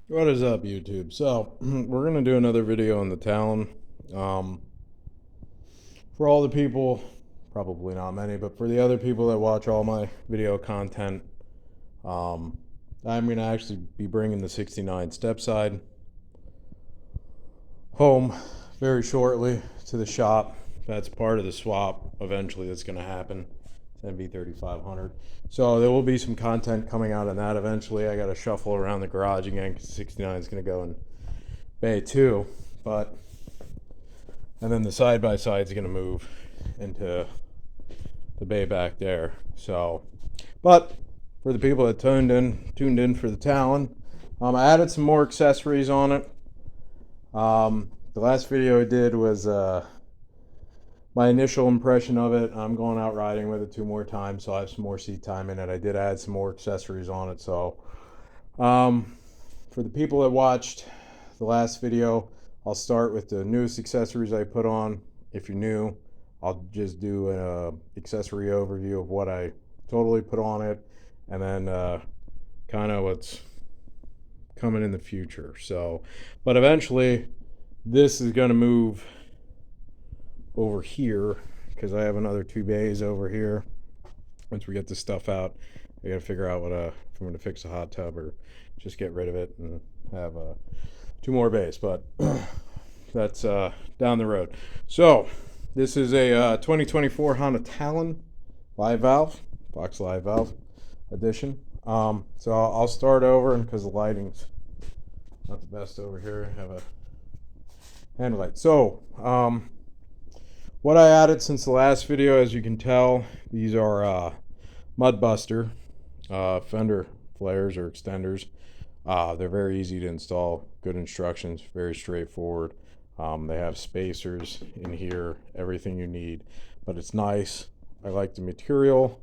What is up, YouTube? So, we're going to do another video on the Talon. Um, for all the people, probably not many, but for the other people that watch all my video content, um, I'm going to actually be bringing the 69 step side home very shortly to the shop. That's part of the swap eventually that's going to happen. It's NV3500. So there will be some content coming out on that eventually. I got to shuffle around the garage again because 69 is going to go in Bay 2. But, and then the side by side is going to move into the bay back there. So, but for the people that tuned in for the Talon, I added some more accessories on it. The last video I did was my initial impression of it. I'm going out riding with it 2 more times, so I have some more seat time in it. I did add some more accessories on it. So for the people that watched the last video, I'll start with the newest accessories I put on. If you're new, I'll just do an accessory overview of what I totally put on it, and then kind of what's coming in the future. So, but eventually this is going to move over here because I have another 2 bays over here. Once we get this stuff out, I gotta figure out what if I'm gonna fix a hot tub or just get rid of it and have 2 more bays, but that's down the road. So this is a 2024 Honda Talon live valve, box live valve edition. So I'll start over, and because the lighting's not the best over here, I have a handle light. So what I added since the last video, as you can tell, these are mud buster fender flares or extenders. They're very easy to install, good instructions, very straightforward. They have spacers in here, everything you need, but it's nice. I like the material,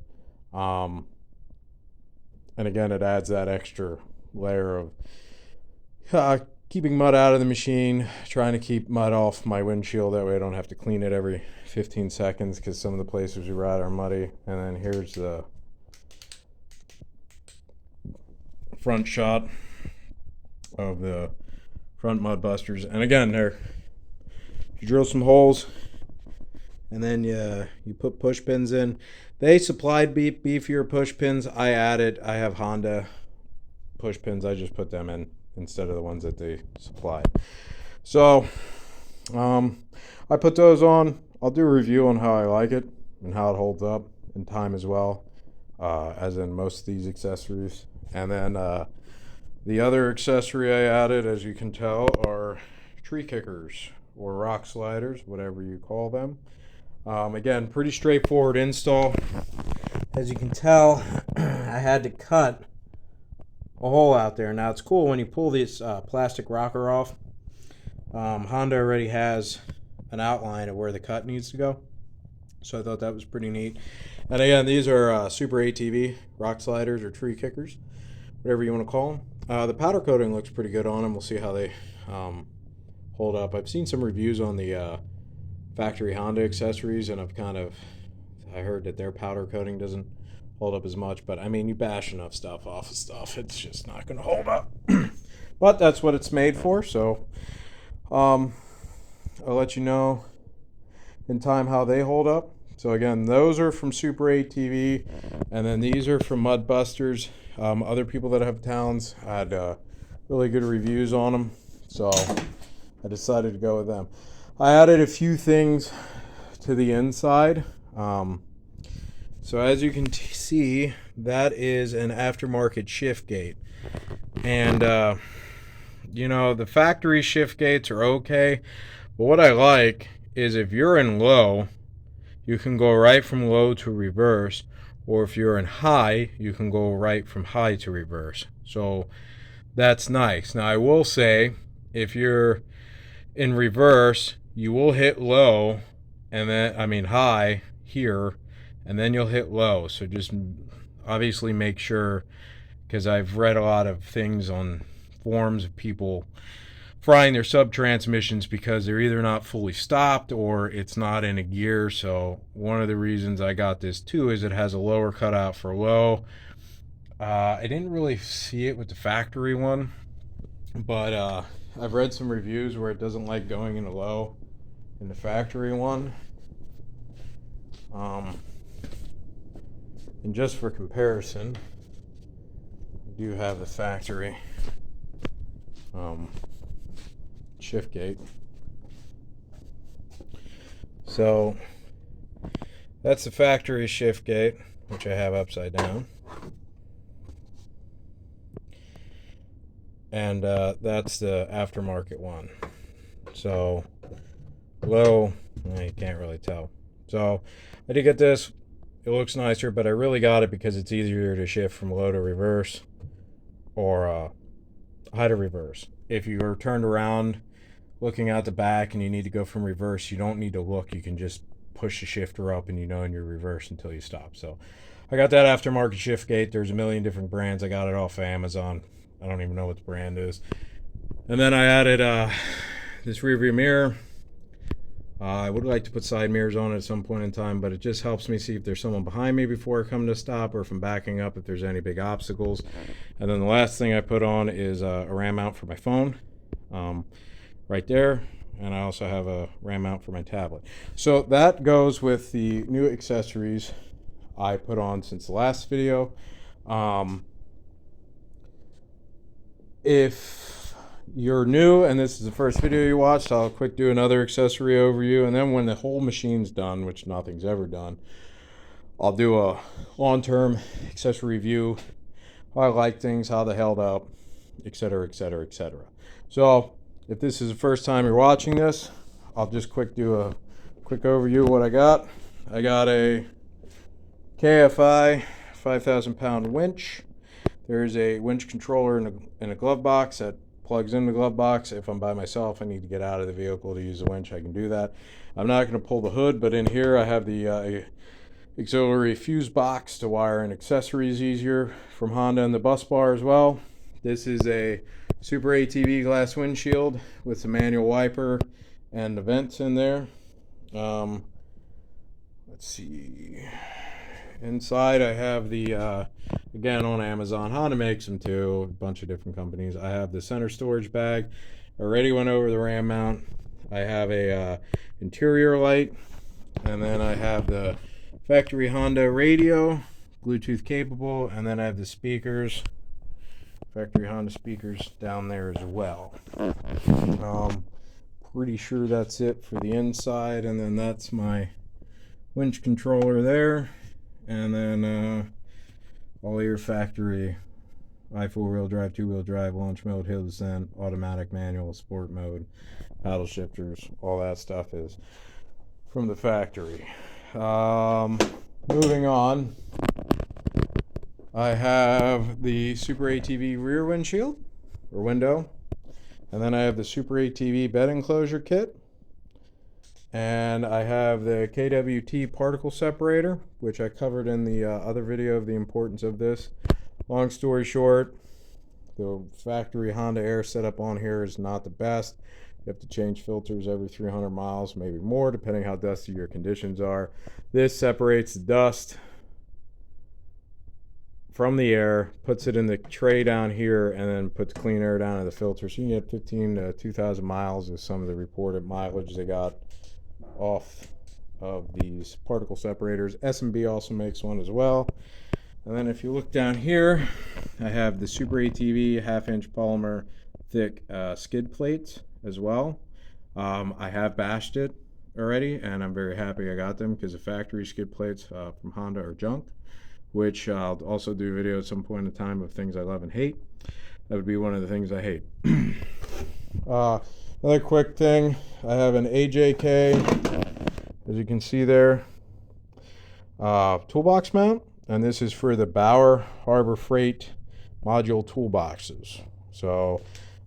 and again, it adds that extra layer of keeping mud out of the machine, trying to keep mud off my windshield, that way I don't have to clean it every 15 seconds because some of the places we ride are muddy. And then here's the front shot of the front mud busters. And again, you drill some holes, and then you put push pins in. They supplied beefier push pins. I have Honda push pins. I just put them in instead of the ones that they supplied. So I put those on. I'll do a review on how I like it and how it holds up in time as well, as in most of these accessories. And then the other accessory I added, as you can tell, are tree kickers or rock sliders, whatever you call them. Again, pretty straightforward install. As you can tell, I had to cut a hole out there. Now it's cool when you pull this plastic rocker off. Honda already has an outline of where the cut needs to go, so I thought that was pretty neat. And again, these are Super ATV rock sliders or tree kickers, whatever you want to call them. The powder coating looks pretty good on them. We'll see how they hold up. I've seen some reviews on the factory Honda accessories, and I heard that their powder coating doesn't hold up as much, but I mean, you bash enough stuff off of stuff, it's just not going to hold up. But that's what it's made for. So I'll let you know in time how they hold up. So again, those are from Super ATV, and then these are from Mud Busters. Other people that have Talons had really good reviews on them, so I decided to go with them. I added a few things to the inside. So as you can see, that is an aftermarket shift gate. And, the factory shift gates are okay. But what I like is if you're in low, you can go right from low to reverse. Or if you're in high, you can go right from high to reverse. So that's nice. Now I will say, if you're in reverse, you will hit low, and then, high here, and then you'll hit low. So just obviously make sure, because I've read a lot of things on forums of people frying their sub transmissions because they're either not fully stopped or it's not in a gear. So one of the reasons I got this too is it has a lower cutout for low. I didn't really see it with the factory one. But I've read some reviews where it doesn't like going into low in the factory one. And just for comparison, I do have the factory shift gate. So that's the factory shift gate, which I have upside down. And that's the aftermarket one. So low, you can't really tell. So I did get this. It looks nicer, but I really got it because it's easier to shift from low to reverse or high to reverse. If you are turned around looking out the back and you need to go from reverse, you don't need to look. You can just push the shifter up and you know in your reverse until you stop. So I got that aftermarket shift gate. There's a million different brands. I got it off of Amazon. I don't even know what the brand is. And then I added this rear view mirror. I would like to put side mirrors on it at some point in time, but it just helps me see if there's someone behind me before I come to stop, or if I'm backing up, if there's any big obstacles. And then the last thing I put on is a RAM mount for my phone, right there. And I also have a RAM mount for my tablet. So that goes with the new accessories I put on since the last video. If you're new and this is the first video you watched, I'll quick do another accessory overview, and then when the whole machine's done, which nothing's ever done, I'll do a long-term accessory review, how I like things, how they held up, etc, etc, etc. So if this is the first time you're watching this, I'll just do a quick overview of what I got. I got a KFI 5,000 pound winch. There's a winch controller in a glove box that plugs in the glove box. If I'm by myself, I need to get out of the vehicle to use the winch, I can do that. I'm not going to pull the hood, but in here I have the auxiliary fuse box to wire in accessories easier from Honda, and the bus bar as well. This is a Super ATV glass windshield with the manual wiper and the vents in there. Let's see. Inside I have the, again on Amazon, Honda makes them too, a bunch of different companies. I have the center storage bag. I already went over the RAM mount. I have a interior light, and then I have the factory Honda radio, Bluetooth capable, and then I have the speakers, factory Honda speakers down there as well. Pretty sure that's it for the inside, and then that's my winch controller there. And then all your factory four-wheel drive, two-wheel drive, launch mode, hill descent, automatic, manual, sport mode, paddle shifters, all that stuff is from the factory. Moving on, I have the Super ATV rear windshield or window, and then I have the Super ATV bed enclosure kit. And I have the KWT particle separator, which I covered in the other video of the importance of this. Long story short, the factory Honda Air setup on here is not the best. You have to change filters every 300 miles, maybe more, depending how dusty your conditions are. This separates the dust from the air, puts it in the tray down here, and then puts clean air down in the filter. So you can get 15 to 2,000 miles is some of the reported mileage they got off of these particle separators. S&B also makes one as well. And then if you look down here, I have the Super ATV half-inch polymer thick skid plates as well. I have bashed it already, and I'm very happy I got them, because the factory skid plates from Honda are junk, which I'll also do a video at some point in time of things I love and hate. That would be one of the things I hate. Another quick thing, I have an AJK, as you can see there, toolbox mount, and this is for the Bauer Harbor Freight module toolboxes. So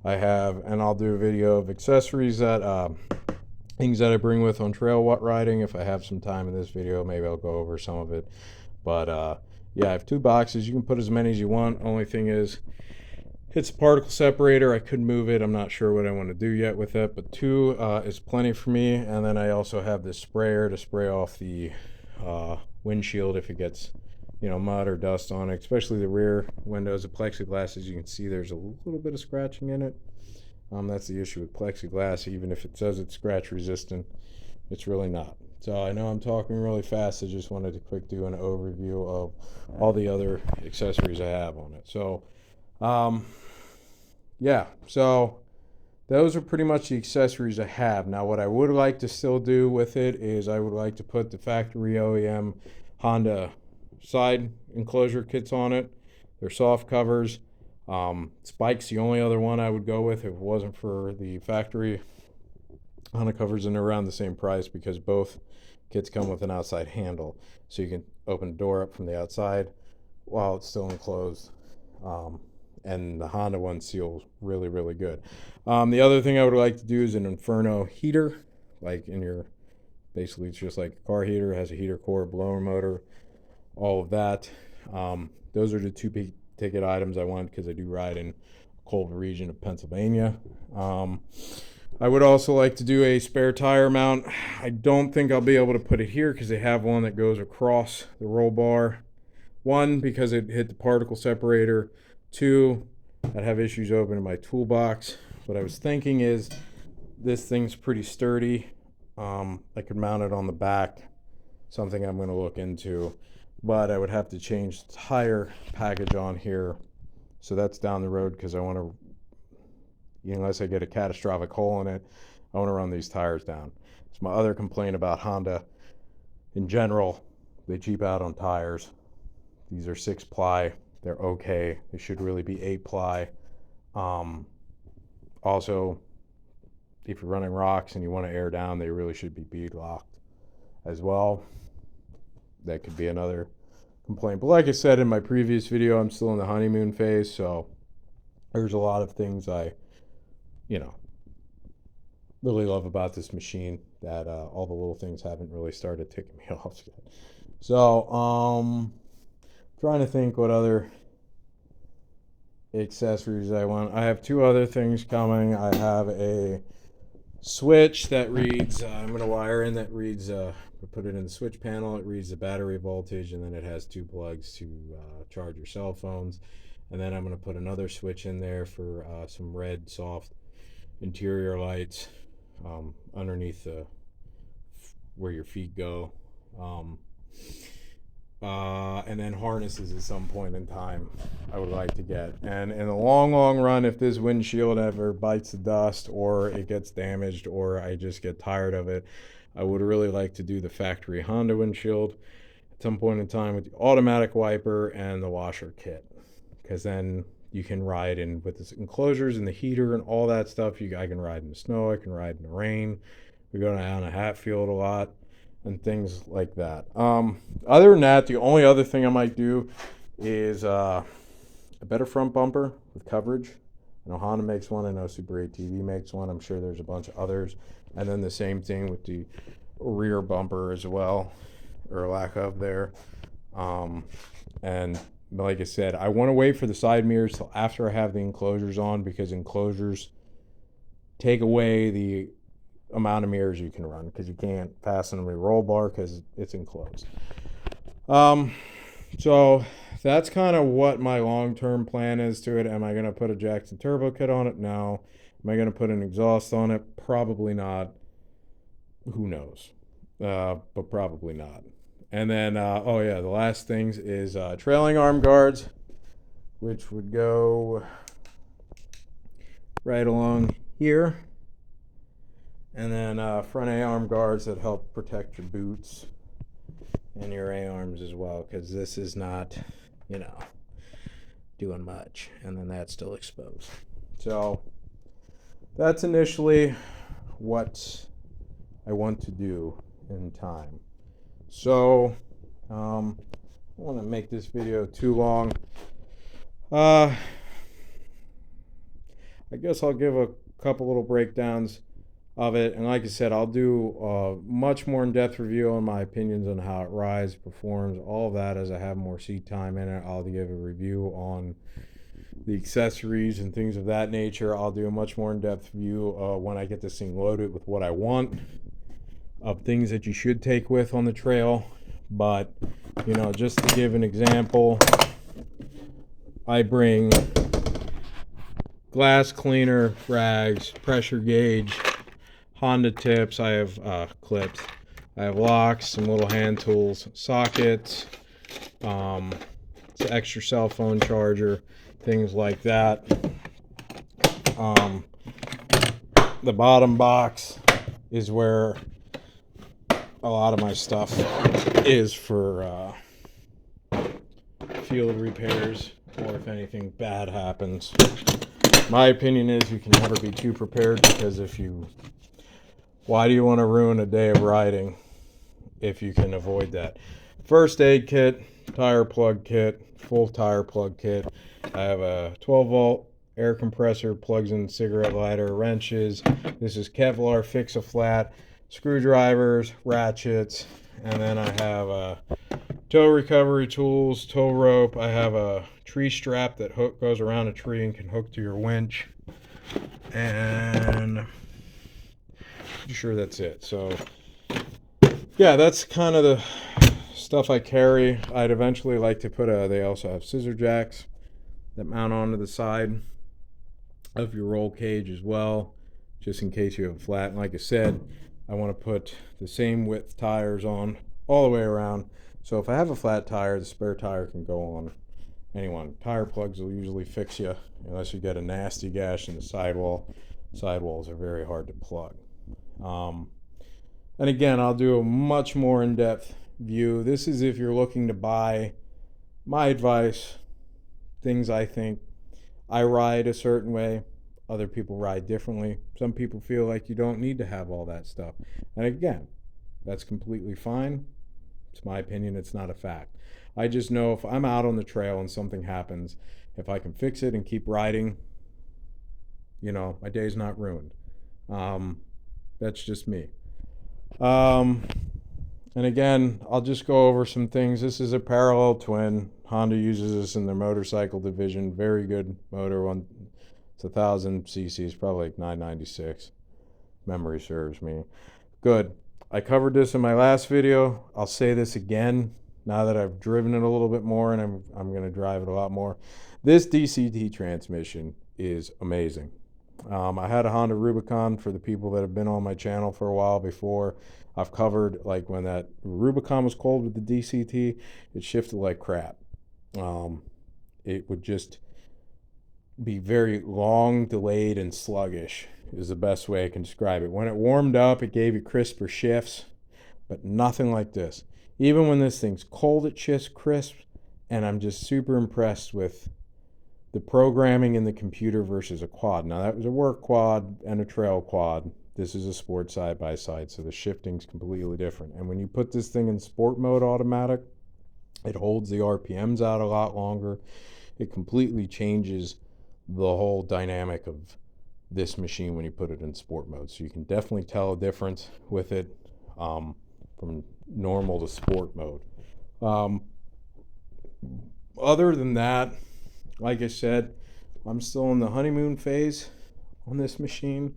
I have, and I'll do a video of accessories that, things that I bring with on trail riding. If I have some time in this video, maybe I'll go over some of it. But yeah, I have 2 boxes. You can put as many as you want. Only thing is, it's a particle separator. I could move it. I'm not sure what I want to do yet with it, but 2 is plenty for me. And then I also have this sprayer to spray off the windshield if it gets mud or dust on it, especially the rear windows. The plexiglass, as you can see, there's a little bit of scratching in it. That's the issue with plexiglass. Even if it says it's scratch resistant, it's really not. So I know I'm talking really fast. I just wanted to quick do an overview of all the other accessories I have on it. So, yeah, so those are pretty much the accessories I have. Now, what I would like to still do with it is I would like to put the factory OEM Honda side enclosure kits on it. They're soft covers. Spike's the only other one I would go with if it wasn't for the factory Honda covers, and they're around the same price because both kits come with an outside handle, so you can open the door up from the outside while it's still enclosed. And the Honda one seals really, really good. The other thing I would like to do is an Inferno heater, like in your, basically it's just like a car heater, has a heater core, blower motor, all of that. Those are the two big ticket items I want because I do ride in a cold region of Pennsylvania. I would also like to do a spare tire mount. I don't think I'll be able to put it here because they have one that goes across the roll bar. One, because it hit the particle separator. Two, I'd have issues opening my toolbox. What I was thinking is this thing's pretty sturdy. I could mount it on the back, something I'm going to look into. But I would have to change the tire package on here. So that's down the road because I want to, unless I get a catastrophic hole in it, I want to run these tires down. It's my other complaint about Honda in general. They cheap out on tires. These are 6-ply. They're okay. They should really be 8-ply. Also, if you're running rocks and you want to air down, they really should be bead locked as well. That could be another complaint. But like I said in my previous video, I'm still in the honeymoon phase, so there's a lot of things I really love about this machine that all the little things haven't really started ticking me off yet. So, trying to think what other accessories I want. I have two other things coming. I have a switch that reads, I'm going to wire in that reads, put it in the switch panel. It reads the battery voltage, and then it has two plugs to charge your cell phones. And then I'm going to put another switch in there for some red soft interior lights underneath where your feet go. And then harnesses at some point in time I would like to get. And in the long run, if this windshield ever bites the dust or it gets damaged or I just get tired of it, I would really like to do the factory Honda windshield at some point in time with the automatic wiper and the washer kit, because then you can ride in with the enclosures and the heater and all that stuff. I can ride in the snow, I can ride in the rain. We go down to Hatfield a lot and things like that. Other than that, the only other thing I might do is a better front bumper with coverage. I know Honda makes one. I know Super 8 TV makes one. I'm sure there's a bunch of others. And then the same thing with the rear bumper as well, or lack of there. And like I said, I want to wait for the side mirrors till after I have the enclosures on, because enclosures take away the amount of mirrors you can run, because you can't fasten them to the roll bar because it's enclosed. So that's kind of what my long-term plan is to it. Am I going to put a Jackson turbo kit on it? No. Am I going to put an exhaust on it? Probably not. Who knows? But probably not. And then, oh yeah, the last things is trailing arm guards, which would go right along here. And then front A-arm guards that help protect your boots and your A-arms as well, because this is not, doing much. And then that's still exposed. So that's initially what I want to do in time. So I don't want to make this video too long. I guess I'll give a couple little breakdowns of it, and like I said, I'll do a much more in-depth review on my opinions on how it rides, performs, all of that as I have more seat time in it. I'll give a review on the accessories and things of that nature. I'll do a much more in-depth view when I get this thing loaded with what I want, of things that you should take with on the trail. But, you know, just to give an example, I bring glass cleaner, rags, pressure gauge, Honda tips, I have clips, I have locks, some little hand tools, sockets, some extra cell phone charger, things like that. The bottom box is where a lot of my stuff is for field repairs, or if anything bad happens. My opinion is you can never be too prepared, because why do you want to ruin a day of riding if you can avoid that? First aid kit, tire plug kit, full tire plug kit. I have a 12-volt air compressor, plugs in cigarette lighter, wrenches. This is Kevlar Fix-A-Flat, screwdrivers, ratchets, and then I have tow recovery tools, tow rope. I have a tree strap that goes around a tree and can hook to your winch. And I'm sure that's it. So yeah, that's kind of the stuff I carry. I'd eventually like to they also have scissor jacks that mount onto the side of your roll cage as well, just in case you have a flat. And like I said, I want to put the same width tires on all the way around. So if I have a flat tire, the spare tire can go on anyone. Tire plugs will usually fix you, unless you get a nasty gash in the sidewall. Sidewalls are very hard to plug. And again, I'll do a much more in-depth view. This is if you're looking to buy. My advice, things I think. I ride a certain way. Other people ride differently. Some people feel like you don't need to have all that stuff. And again, that's completely fine. It's my opinion. It's not a fact. I just know if I'm out on the trail and something happens, if I can fix it and keep riding, you know, my day's not ruined. That's just me. And again, I'll just go over some things. This is a parallel twin. Honda uses this in their motorcycle division. Very good motor. It's 1,000 cc's, probably like 996. Memory serves me. Good. I covered this in my last video. I'll say this again now that I've driven it a little bit more, and I'm going to drive it a lot more. This DCT transmission is amazing. I had a Honda Rubicon. For the people that have been on my channel for a while before, I've covered like when that Rubicon was cold with the DCT, it shifted like crap. It would just be very long, delayed, and sluggish is the best way I can describe it. When it warmed up, it gave you crisper shifts, but nothing like this. Even when this thing's cold, it shifts crisp, and I'm just super impressed with the programming in the computer versus a quad. Now, that was a work quad and a trail quad. This is a sport side-by-side, so the shifting's completely different. And when you put this thing in sport mode automatic, it holds the RPMs out a lot longer. It completely changes the whole dynamic of this machine when you put it in sport mode. So you can definitely tell a difference with it from normal to sport mode. Other than that, like I said, I'm still in the honeymoon phase on this machine.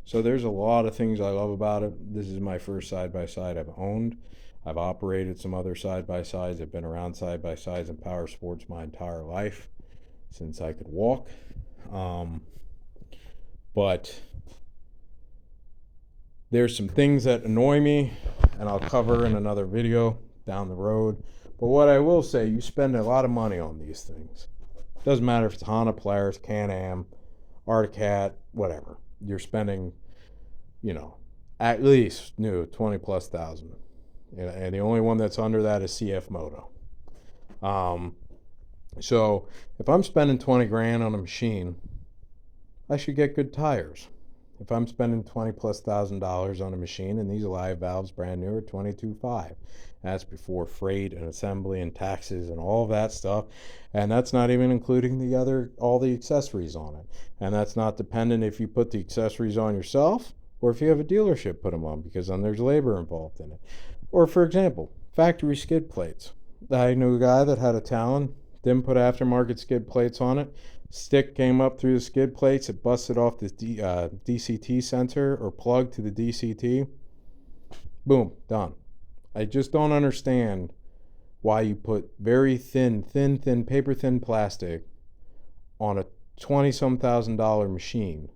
So there's a lot of things I love about it. This is my first side-by-side I've owned. I've operated some other side-by-sides. I've been around side-by-sides and power sports my entire life since I could walk. But there's some things that annoy me, and I'll cover in another video down the road. But what I will say, you spend a lot of money on these things. Doesn't matter if it's Honda, Polaris, Can-Am, Arctic Cat, whatever. You're spending, you know, at least new 20 plus thousand. And the only one that's under that is CF Moto. So if I'm spending 20 grand on a machine, I should get good tires. If I'm spending 20 plus $1,000 on a machine, and these live valves brand new are 22.5. That's before freight and assembly and taxes and all of that stuff. And that's not even including all the accessories on it. And that's not dependent if you put the accessories on yourself or if you have a dealership put them on, because then there's labor involved in it. Or for example, factory skid plates. I knew a guy that had a Talon, didn't put aftermarket skid plates on it. Stick came up through the skid plates, it busted off the DCT sensor or plug to the DCT. Boom, done. I just don't understand why you put very thin paper thin plastic on a 20-some thousand dollar machine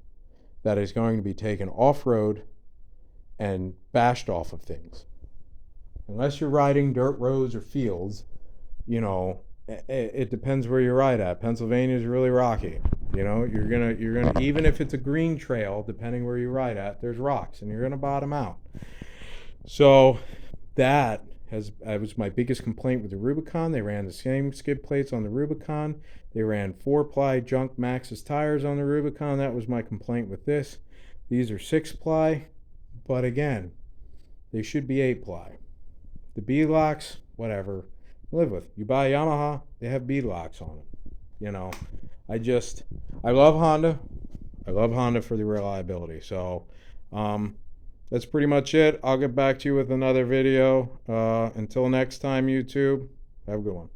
that is going to be taken off-road and bashed off of things. Unless you're riding dirt roads or fields, you know, it depends where you ride at. Pennsylvania is really rocky. You know, you're gonna even if it's a green trail, depending where you ride at, there's rocks and you're gonna bottom out. So that was my biggest complaint with the Rubicon. They ran the same skid plates on the Rubicon. They ran 4-ply junk Maxxis tires on the Rubicon. That was my complaint with this. These are 6-ply, but again, they should be 8-ply. The beadlocks, whatever, live with. You buy a Yamaha, they have beadlocks on them. You know, I love Honda. I love Honda for the reliability. So, that's pretty much it. I'll get back to you with another video. Until next time, YouTube, have a good one.